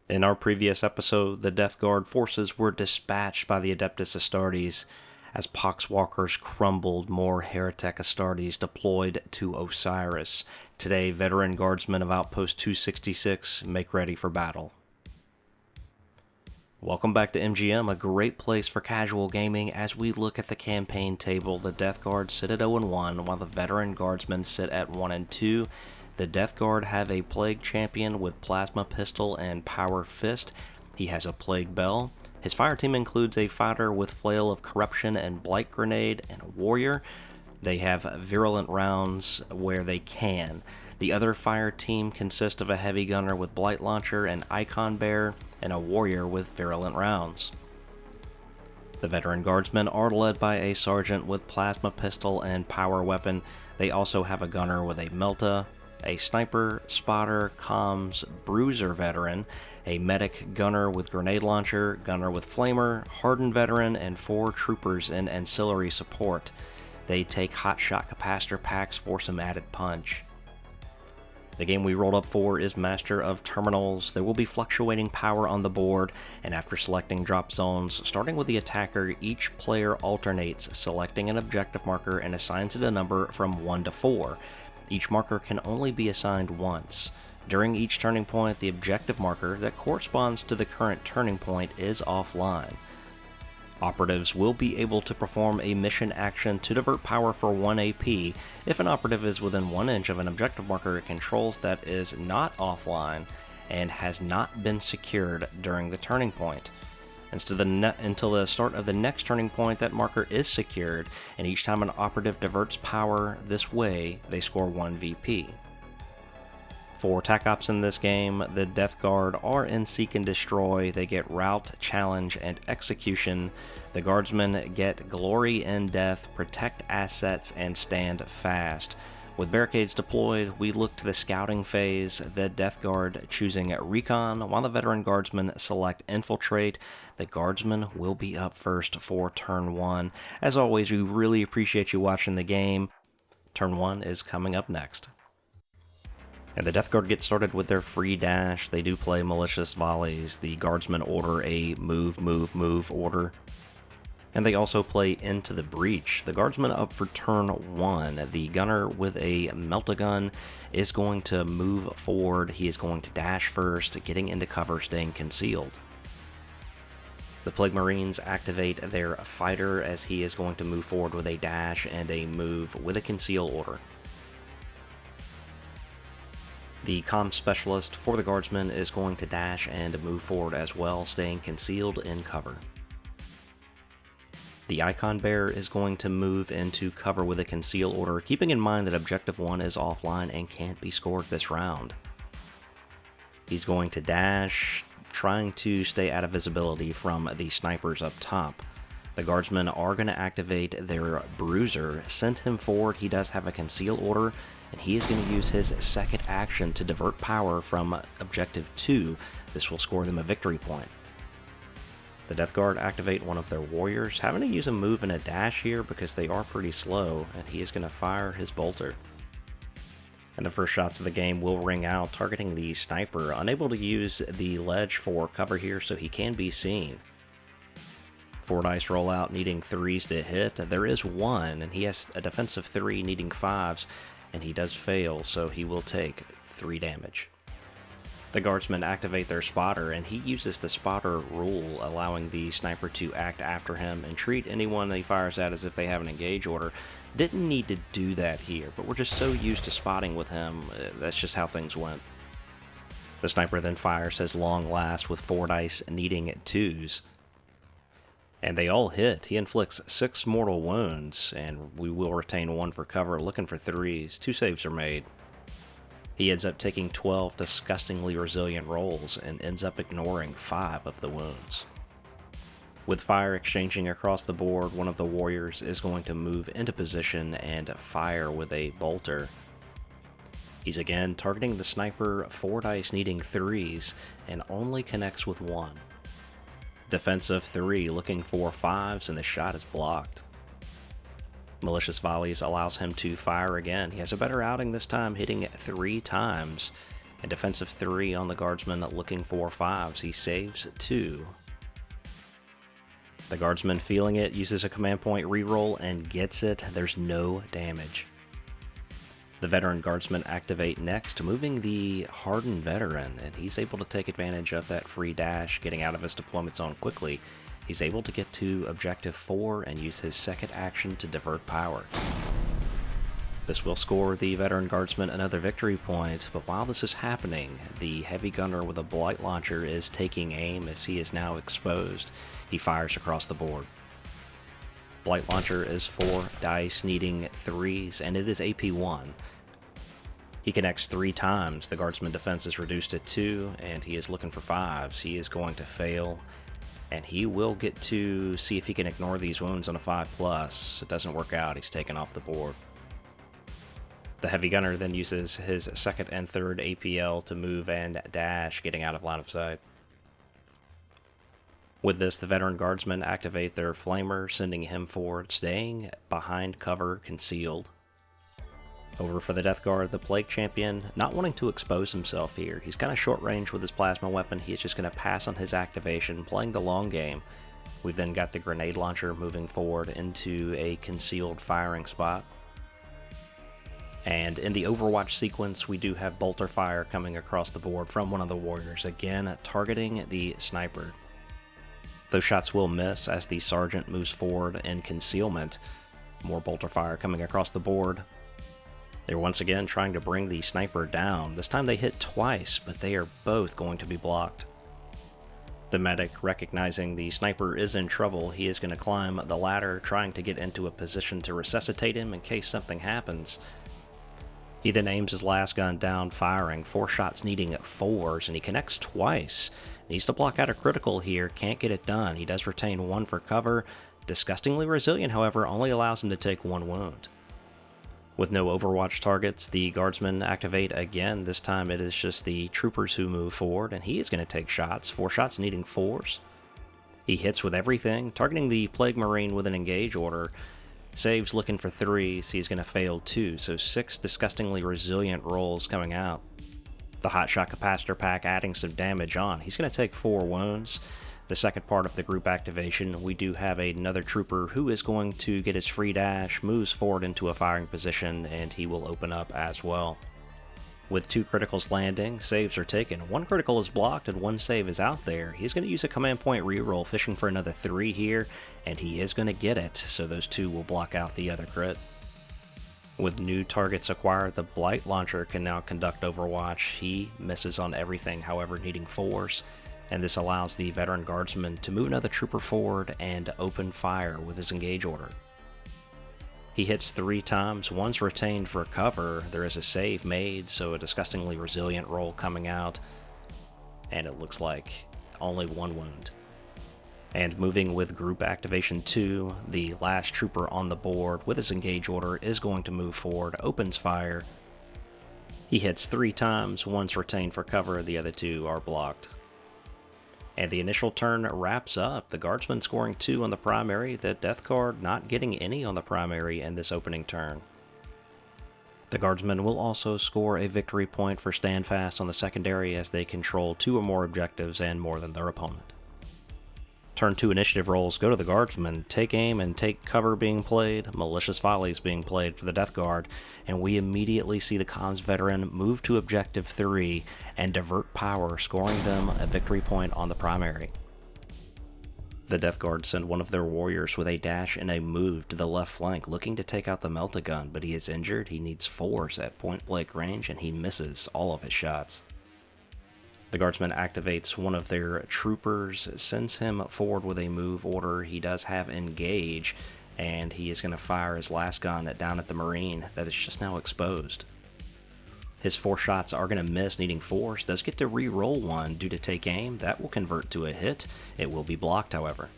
In our previous episode, the Death Guard forces were dispatched by the Adeptus Astartes as Pox Walkers crumbled. More Heretic Astartes deployed to Osiris. Today, veteran guardsmen of Outpost 266 make ready for battle. Welcome back to MGM, a great place for casual gaming. As we look at the campaign table, the Death Guard sit at 0-1, while the veteran guardsmen sit at 1-2. The Death Guard have a Plague Champion with Plasma Pistol and Power Fist. He has a Plague Bell. His fire team includes a fighter with Flail of Corruption and Blight Grenade, and a warrior. They have virulent rounds where they can. The other fire team consists of a heavy gunner with Blight Launcher and Icon Bear, and a warrior with virulent rounds. The veteran guardsmen are led by a sergeant with Plasma Pistol and Power Weapon. They also have a gunner with a Melta, a sniper, spotter, comms, bruiser veteran, a medic gunner with grenade launcher, gunner with flamer, hardened veteran, and 4 troopers in ancillary support. They take hotshot capacitor packs for some added punch. The game we rolled up for is Master of Terminals. There will be fluctuating power on the board, and after selecting drop zones, starting with the attacker, each player alternates selecting an objective marker and assigns it a number from 1 to 4. Each marker can only be assigned once. During each turning point, the objective marker that corresponds to the current turning point is offline. Operatives will be able to perform a mission action to divert power for 1 AP if an operative is within 1 inch of an objective marker it controls that is not offline and has not been secured during the turning point. Until the start of the next turning point, that marker is secured, and each time an operative diverts power this way, they score 1 VP. For TAC Ops in this game, the Death Guard are in Seek and Destroy. They get Rout, Challenge, and Execution. The Guardsmen get Glory in Death, Protect Assets, and Stand Fast. With barricades deployed, we look to the scouting phase, the Death Guard choosing Recon, while the veteran guardsmen select Infiltrate. The guardsmen will be up first for turn 1. As always, we really appreciate you watching the game. Turn 1 is coming up next. And the Death Guard get started with their free dash. They do play Malicious Volleys. The guardsmen order a move, move, move order. And they also play Into the Breach. The guardsman up for turn 1. The gunner with a Meltagun is going to move forward. He is going to dash first, getting into cover, staying concealed. The Plague Marines activate their fighter as he is going to move forward with a dash and a move with a conceal order. The comm specialist for the guardsman is going to dash and move forward as well, staying concealed in cover. The Icon Bear is going to move into cover with a conceal order, keeping in mind that Objective 1 is offline and can't be scored this round. He's going to dash, trying to stay out of visibility from the snipers up top. The guardsmen are going to activate their bruiser, send him forward. He does have a conceal order, and he is going to use his second action to divert power from Objective 2. This will score them a victory point. The Death Guard activate one of their warriors, having to use a move and a dash here because they are pretty slow, and he is going to fire his bolter. And the first shots of the game will ring out, targeting the sniper, unable to use the ledge for cover here, so he can be seen. 4 dice rollout needing 3s to hit. There is 1, and he has a defensive 3 needing 5s, and he does fail, so he will take 3 damage. The guardsmen activate their spotter, and he uses the spotter rule, allowing the sniper to act after him and treat anyone he fires at as if they have an engage order. Didn't need to do that here, but we're just so used to spotting with him, that's just how things went. The sniper then fires his long last with 4 dice needing 2s. And they all hit. He inflicts 6 mortal wounds, and we will retain 1 for cover, looking for 3s. 2 saves are made. He ends up taking 12 disgustingly resilient rolls and ends up ignoring 5 of the wounds. With fire exchanging across the board, one of the warriors is going to move into position and fire with a bolter. He's again targeting the sniper, 4 dice needing 3s, and only connects with 1. Defensive 3 looking for 5s, and the shot is blocked. Malicious Volleys allows him to fire again. He has a better outing this time, hitting 3 times, A defensive 3 on the Guardsman looking for 5s. He saves 2. The Guardsman feeling it, uses a command point reroll and gets it. There's no damage. The Veteran Guardsman activate next, moving the Hardened Veteran, and he's able to take advantage of that free dash, getting out of his deployment zone quickly. He's able to get to Objective 4 and use his second action to divert power. This will score the Veteran Guardsman another victory point, but while this is happening, the Heavy Gunner with a Blight Launcher is taking aim as he is now exposed. He fires across the board. Blight Launcher is 4 dice, needing 3s, and it is AP 1. He connects 3 times. The Guardsman defense is reduced to 2, and he is looking for 5s. He is going to fail, and he will get to see if he can ignore these wounds on a 5+. It doesn't work out. He's taken off the board. The Heavy Gunner then uses his second and third APL to move and dash, getting out of line of sight. With this, the Veteran Guardsmen activate their Flamer, sending him forward, staying behind cover, concealed. Over for the Death Guard, the Plague Champion, not wanting to expose himself here. He's kind of short range with his plasma weapon. He's just going to pass on his activation, playing the long game. We've then got the Grenade Launcher moving forward into a concealed firing spot. And in the Overwatch sequence, we do have bolter fire coming across the board from one of the warriors, again targeting the sniper. Those shots will miss as the sergeant moves forward in concealment. More bolter fire coming across the board. They're once again trying to bring the sniper down. This time they hit twice, but they are both going to be blocked. The medic, recognizing the sniper is in trouble, he is going to climb the ladder, trying to get into a position to resuscitate him in case something happens. He then aims his last gun down, firing, 4 shots needing 4s, and he connects twice. Needs to block out a critical here, can't get it done. He does retain 1 for cover. Disgustingly resilient, however, only allows him to take 1 wound. With no Overwatch targets, the Guardsmen activate again. This time it is just the troopers who move forward, and he is going to take shots, 4 shots needing 4s. He hits with everything, targeting the Plague Marine with an engage order. Saves looking for 3s, he's going to fail 2, so 6 disgustingly resilient rolls coming out. The Hotshot Capacitor Pack adding some damage on. He's going to take 4 wounds. The second part of the group activation, we do have another trooper who is going to get his free dash, moves forward into a firing position, and he will open up as well. With 2 criticals landing, saves are taken. 1 critical is blocked and 1 save is out there. He's going to use a command point reroll, fishing for another 3 here, and he is going to get it, so those 2 will block out the other crit. With new targets acquired, the Blight Launcher can now conduct Overwatch. He misses on everything, however, needing 4s, and this allows the Veteran Guardsman to move another trooper forward and open fire with his engage order. He hits 3 times, 1's retained for cover. There is a save made, so a disgustingly resilient roll coming out, and it looks like only 1 wound. And moving with group activation 2, the last trooper on the board with his engage order is going to move forward, opens fire. He hits 3 times, 1's retained for cover, the other 2 are blocked. And the initial turn wraps up. The Guardsman scoring 2 on the primary, the Death Guard not getting any on the primary in this opening turn. The Guardsmen will also score a victory point for Standfast on the secondary as they control 2 or more objectives and more than their opponent. Turn 2 initiative rolls go to the Guardsmen, take aim and take cover being played, malicious volleys being played for the Death Guard, and we immediately see the Comms Veteran move to Objective 3 and divert power, scoring them a victory point on the primary. The Death Guard send one of their warriors with a dash and a move to the left flank, looking to take out the Melt-A-Gun, but he is injured. He needs 4s at point-blank range, and he misses all of his shots. The Guardsman activates one of their troopers, sends him forward with a move order. He does have engage, and he is going to fire his last gun down at the Marine that is just now exposed. His 4 shots are going to miss, needing 4s. Does get to re-roll 1 due to take aim. That will convert to a hit. It will be blocked, however.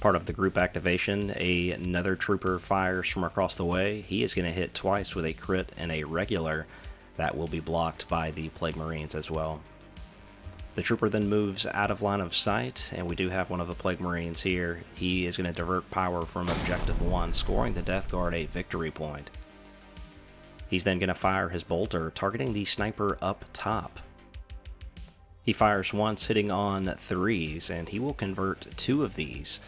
Part of the group activation, another trooper fires from across the way. He is going to hit twice with a crit and a regular. That will be blocked by the Plague Marines as well. The trooper then moves out of line of sight, and we do have one of the Plague Marines here. He is going to divert power from Objective 1, scoring the Death Guard a victory point. He's then going to fire his bolter, targeting the sniper up top. He fires once, hitting on 3s, and he will convert 2 of these.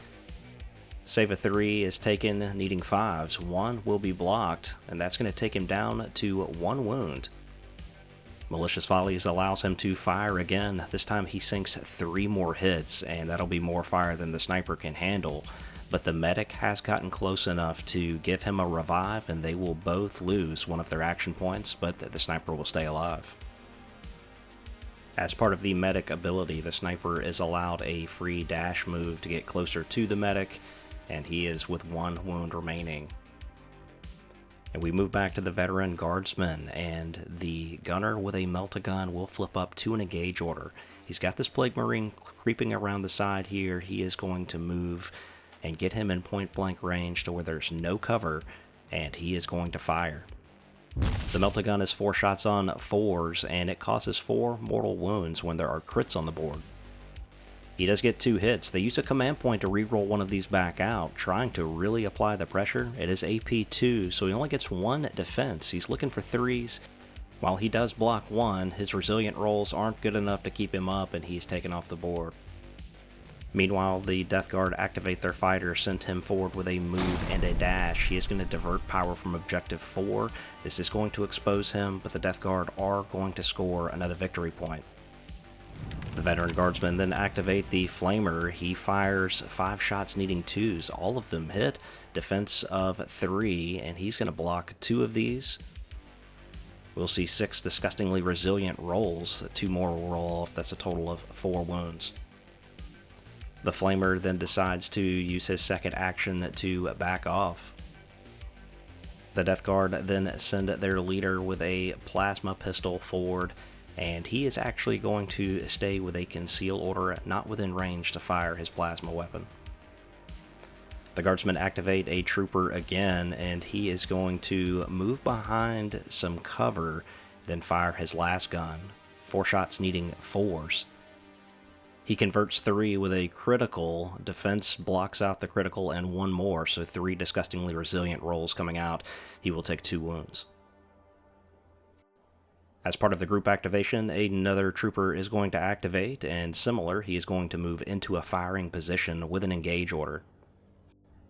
Save of 3 is taken, needing 5s. 1 will be blocked, and that's going to take him down to 1 wound. Malicious Follies allows him to fire again. This time he sinks 3 more hits, and that'll be more fire than the sniper can handle. But the medic has gotten close enough to give him a revive, and they will both lose one of their action points, but the sniper will stay alive. As part of the medic ability, the sniper is allowed a free dash move to get closer to the medic, and he is with 1 wound remaining. And we move back to the veteran Guardsman, and the gunner with a melt-a-gun will flip up to an engage order. He's got this Plague Marine creeping around the side here. He is going to move and get him in point-blank range to where there's no cover, and he is going to fire. The melt-a-gun is 4 shots on 4s, and it causes 4 mortal wounds when there are crits on the board. He does get 2 hits. They use a command point to reroll one of these back out, trying to really apply the pressure. It is AP 2, so he only gets 1 defense. He's looking for 3s. While he does block 1, his resilient rolls aren't good enough to keep him up, and he's taken off the board. Meanwhile, the Death Guard activate their fighter, send him forward with a move and a dash. He is going to divert power from Objective 4. This is going to expose him, but the Death Guard are going to score another victory point. The veteran Guardsman then activate the Flamer. He fires 5 shots needing 2s. All of them hit. Defense of 3, and he's going to block 2 of these. We'll see 6 disgustingly resilient rolls. 2 more will roll off. That's a total of 4 wounds. The Flamer then decides to use his second action to back off. The Death Guard then send their leader with a plasma pistol forward, and he is actually going to stay with a conceal order, not within range to fire his plasma weapon. The Guardsmen activate a trooper again, and he is going to move behind some cover, then fire his last gun. 4 shots needing 4s. He converts 3 with a critical. Defense blocks out the critical and 1 more, so 3 disgustingly resilient rolls coming out. He will take 2 wounds. As part of the group activation, another trooper is going to activate, and similar, he is going to move into a firing position with an engage order.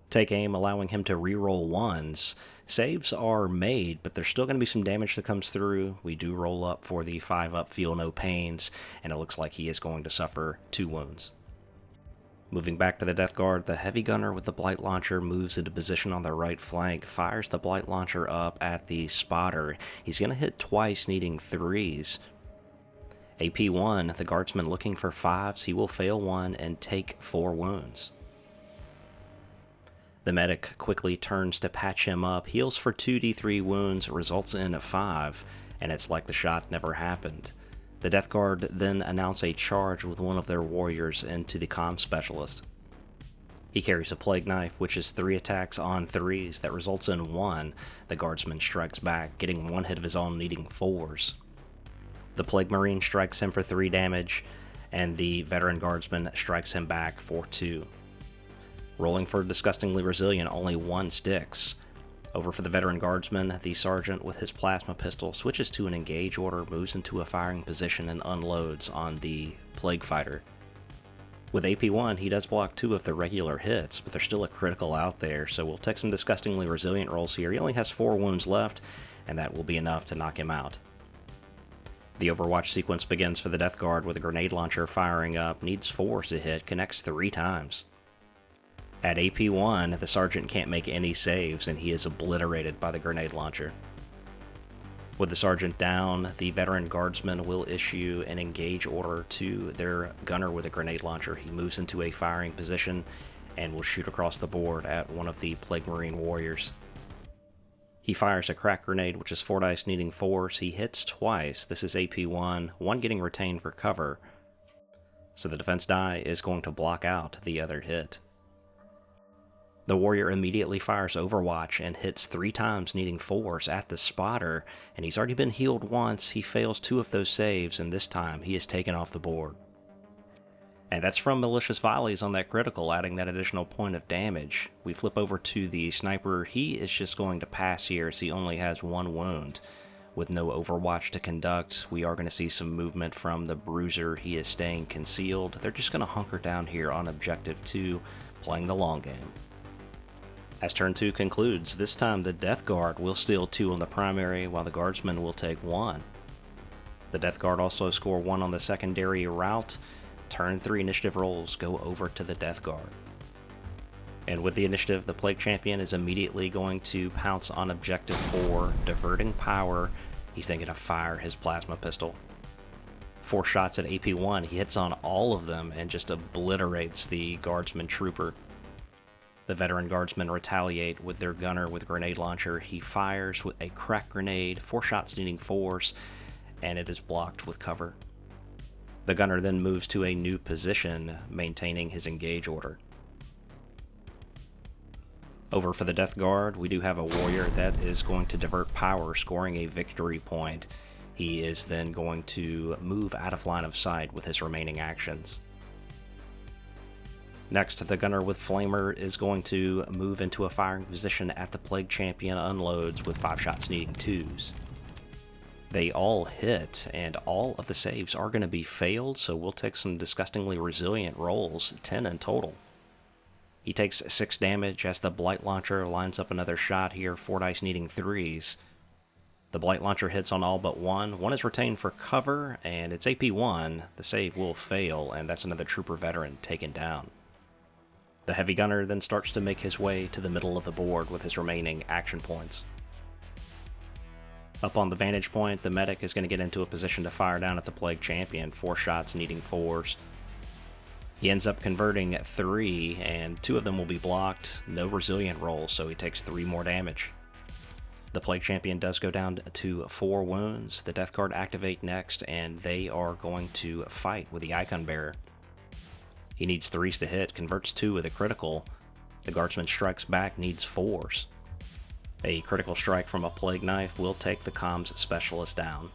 Take aim, allowing him to reroll 1s. Saves are made, but there's still going to be some damage that comes through. We do roll up for the 5-up, feel no pains, and it looks like he is going to suffer 2 wounds. Moving back to the Death Guard, the heavy gunner with the Blight Launcher moves into position on the right flank, fires the Blight Launcher up at the spotter. He's going to hit twice, needing 3s. AP 1, the Guardsman looking for 5s. He will fail 1 and take 4 wounds. The medic quickly turns to patch him up, heals for 2d3 wounds, results in a 5, and it's like the shot never happened. The Death Guard then announce a charge with one of their warriors into the comm specialist. He carries a Plague Knife, which is 3 attacks on 3s, that results in 1. The Guardsman strikes back, getting 1 hit of his own, needing 4s. The Plague Marine strikes him for 3 damage, and the veteran Guardsman strikes him back for 2. Rolling for disgustingly resilient, only 1 sticks. Over for the veteran Guardsman, the sergeant with his plasma pistol switches to an engage order, moves into a firing position, and unloads on the Plague Fighter. With AP1, he does block 2 of the regular hits, but there's still a critical out there, so we'll take some disgustingly resilient rolls here. He only has 4 wounds left, and that will be enough to knock him out. The Overwatch sequence begins for the Death Guard with a grenade launcher firing up, needs 4s to hit, connects 3 times. At AP1, the sergeant can't make any saves, and he is obliterated by the grenade launcher. With the sergeant down, the veteran Guardsman will issue an engage order to their gunner with a grenade launcher. He moves into a firing position and will shoot across the board at one of the Plague Marine warriors. He fires a crack grenade, which is 4 dice needing 4s. He hits twice. This is AP1, 1 getting retained for cover. So the defense die is going to block out the other hit. The warrior immediately fires Overwatch and hits 3 times, needing 4s at the spotter, and he's already been healed once. He fails 2 of those saves, and this time he is taken off the board. And that's from Malicious Volleys on that critical, adding that additional point of damage. We flip over to the sniper. He is just going to pass here as he only has 1 wound. With no overwatch to conduct, we are going to see some movement from the bruiser. He is staying concealed. They're just going to hunker down here on objective 2, playing the long game. As turn 2 concludes, this time the Death Guard will steal 2 on the primary, while the Guardsman will take 1. The Death Guard also score 1 on the secondary route. Turn 3 initiative rolls go over to the Death Guard. And with the initiative, the Plague Champion is immediately going to pounce on objective 4, diverting power. He's then going to fire his plasma pistol. 4 shots at AP1, he hits on all of them and just obliterates the Guardsman trooper. The veteran Guardsmen retaliate with their gunner with grenade launcher. He fires with a crack grenade, 4 shots needing force, and it is blocked with cover. The gunner then moves to a new position, maintaining his engage order. Over for the Death Guard, we do have a warrior that is going to divert power, scoring a victory point. He is then going to move out of line of sight with his remaining actions. Next, the gunner with Flamer is going to move into a firing position at the Plague Champion unloads with 5 shots needing 2s. They all hit, and all of the saves are going to be failed, so we'll take some disgustingly resilient rolls, 10 in total. He takes 6 damage as the Blight Launcher lines up another shot here, 4 dice needing 3s. The Blight Launcher hits on all but 1. 1 is retained for cover, and it's AP1. The save will fail, and that's another Trooper veteran taken down. The Heavy Gunner then starts to make his way to the middle of the board with his remaining action points. Up on the vantage point, the Medic is going to get into a position to fire down at the Plague Champion, 4 shots needing 4s. He ends up converting 3, and 2 of them will be blocked. No resilient rolls, so he takes 3 more damage. The Plague Champion does go down to 4 wounds. The Death Guard activate next, and they are going to fight with the Icon Bearer. He needs 3s to hit, converts 2 with a critical. The Guardsman strikes back, needs 4s. A critical strike from a Plague Knife will take the Comms Specialist down.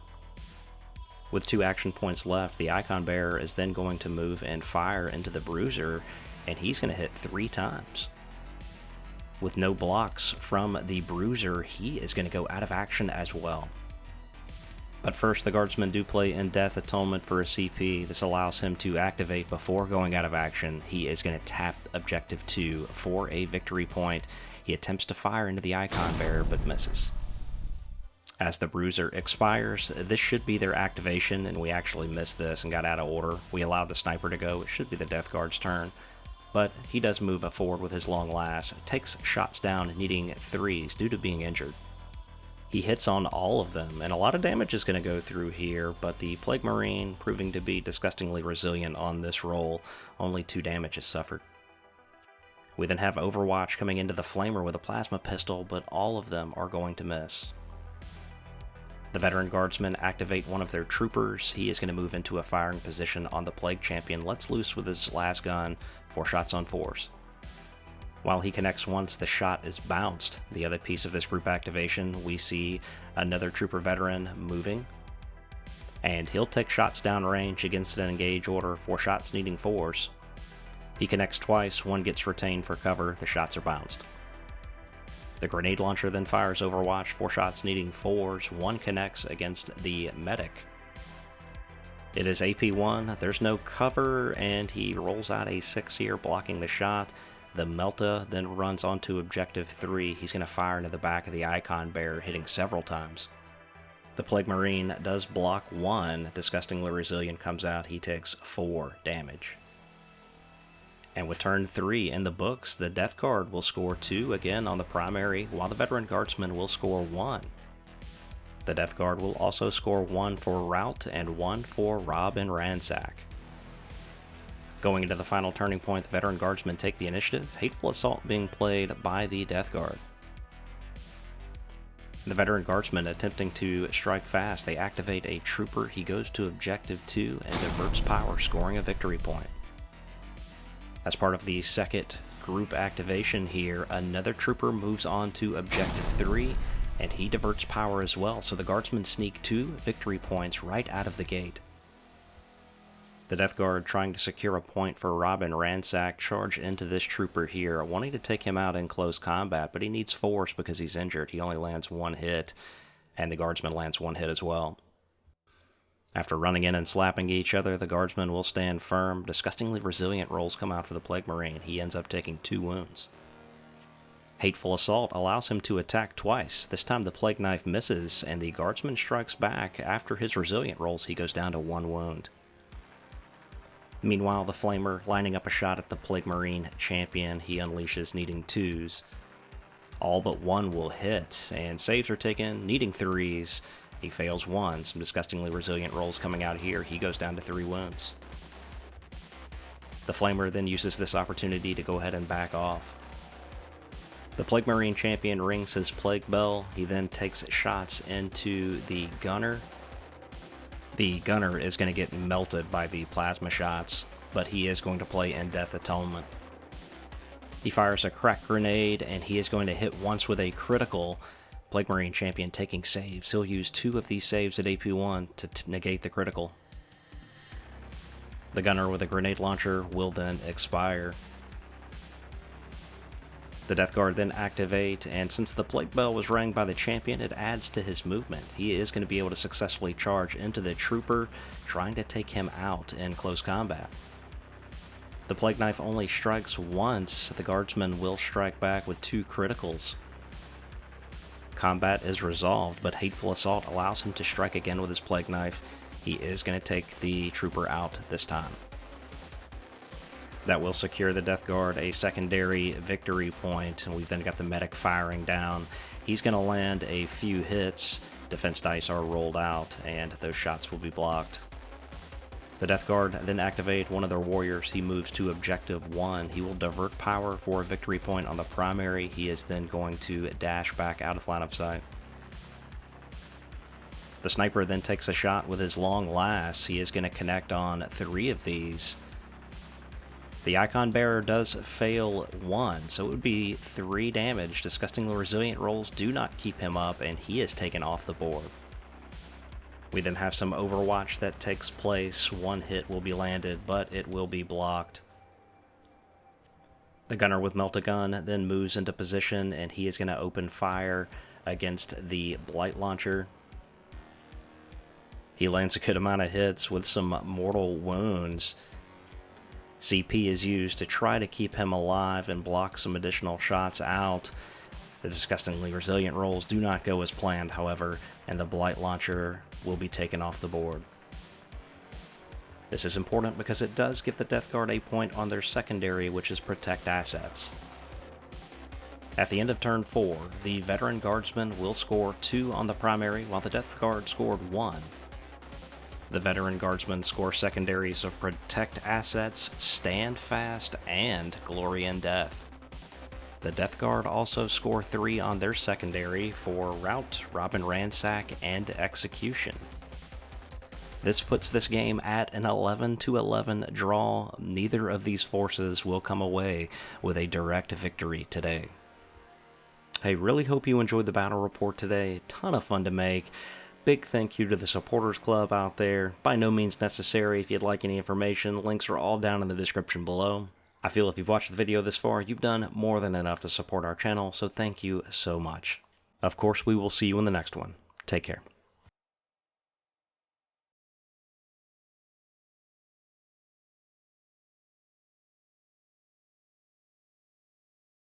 With 2 action points left, the Icon Bearer is then going to move and fire into the Bruiser, and he's going to hit 3 times. With no blocks from the Bruiser, he is going to go out of action as well. But first, the Guardsmen do play In-Death Atonement for a CP. This allows him to activate before going out of action. He is going to tap Objective 2 for a victory point. He attempts to fire into the Icon Bearer, but misses. As the Bruiser expires, this should be their activation, and we actually missed this and got out of order. We allowed the Sniper to go. It should be the Death Guard's turn. But he does move forward with his long last, takes shots down, needing 3s due to being injured. He hits on all of them, and a lot of damage is going to go through here, but the Plague Marine proving to be disgustingly resilient on this roll. Only 2 damage is suffered. We then have Overwatch coming into the Flamer with a plasma pistol, but all of them are going to miss. The Veteran Guardsmen activate one of their troopers. He is going to move into a firing position on the Plague Champion, lets loose with his last gun, 4 shots on 4s. While he connects once, the shot is bounced. The other piece of this group activation, we see another Trooper Veteran moving, and he'll take shots downrange against an engage order, 4 shots needing 4s. He connects twice, 1 gets retained for cover, the shots are bounced. The Grenade Launcher then fires Overwatch, 4 shots needing 4s, 1 connects against the Medic. It is AP1, there's no cover, and he rolls out a 6 here, blocking the shot. The Melta then runs onto Objective 3. He's going to fire into the back of the Icon Bearer, hitting several times. The Plague Marine does block 1. Disgustingly Resilient comes out. He takes 4 damage. And with turn 3 in the books, the Death Guard will score 2 again on the primary, while the Veteran Guardsman will score 1. The Death Guard will also score 1 for Rout and 1 for Rob and Ransack. Going into the final turning point, the Veteran Guardsmen take the initiative, Hateful Assault being played by the Death Guard. The Veteran Guardsmen attempting to strike fast, they activate a Trooper, he goes to Objective 2 and diverts power, scoring a victory point. As part of the second group activation here, another Trooper moves on to Objective 3, and he diverts power as well, so the Guardsmen sneak 2 victory points right out of the gate. The Death Guard, trying to secure a point for Robin Ransack, charge into this trooper here, wanting to take him out in close combat, but he needs force because he's injured. He only lands one hit, and the Guardsman lands one hit as well. After running in and slapping each other, the Guardsman will stand firm. Disgustingly resilient rolls come out for the Plague Marine. He ends up taking 2 wounds. Hateful Assault allows him to attack twice. This time the Plague Knife misses, and the Guardsman strikes back. After his resilient rolls, he goes down to 1 wound. Meanwhile, the Flamer, lining up a shot at the Plague Marine champion, he unleashes, needing 2s. All but 1 will hit, and saves are taken, needing 3s. He fails 1. Some disgustingly resilient rolls coming out here. He goes down to 3 wounds. The Flamer then uses this opportunity to go ahead and back off. The Plague Marine champion rings his Plague Bell. He then takes shots into the Gunner. The Gunner is going to get melted by the plasma shots, but he is going to play in Death Atonement. He fires a crack grenade, and he is going to hit once with a critical. Plague Marine champion taking saves. He'll use 2 of these saves at AP1 to negate the critical. The Gunner with a grenade launcher will then expire. The Death Guard then activate, and since the Plague Bell was rang by the champion, it adds to his movement. He is going to be able to successfully charge into the trooper, trying to take him out in close combat. The Plague Knife only strikes once. The Guardsman will strike back with 2 criticals. Combat is resolved, but Hateful Assault allows him to strike again with his Plague Knife. He is going to take the trooper out this time. That will secure the Death Guard a secondary victory point, and we've then got the medic firing down. He's going to land a few hits. Defense dice are rolled out, and those shots will be blocked. The Death Guard then activate one of their warriors. He moves to Objective 1. He will divert power for a victory point on the primary. He is then going to dash back out of line of sight. The Sniper then takes a shot with his long lass. He is going to connect on 3 of these. The Icon Bearer does fail 1, so it would be 3 damage. Disgustingly resilient rolls do not keep him up, and he is taken off the board. We then have some Overwatch that takes place. 1 hit will be landed, but it will be blocked. The Gunner with Melt-A-Gun then moves into position, and he is going to open fire against the Blight Launcher. He lands a good amount of hits with some mortal wounds. CP is used to try to keep him alive and block some additional shots out. The disgustingly resilient rolls do not go as planned, however, and the Blight Launcher will be taken off the board. This is important because it does give the Death Guard a point on their secondary, which is Protect Assets. At the end of turn 4, the Veteran Guardsman will score 2 on the primary, while the Death Guard scored 1. The Veteran Guardsmen score secondaries of Protect Assets, Stand Fast, and Glory in Death. The Death Guard also score 3 on their secondary for Rout, Robin Ransack, and Execution. This puts this game at an 11-11 draw. Neither of these forces will come away with a direct victory today. I really hope you enjoyed the battle report today. Ton of fun to make. Big thank you to the supporters club out there. By no means necessary. If you'd like any information, links are all down in the description below. I feel if you've watched the video this far, you've done more than enough to support our channel, so thank you so much. Of course, we will see you in the next one. Take care.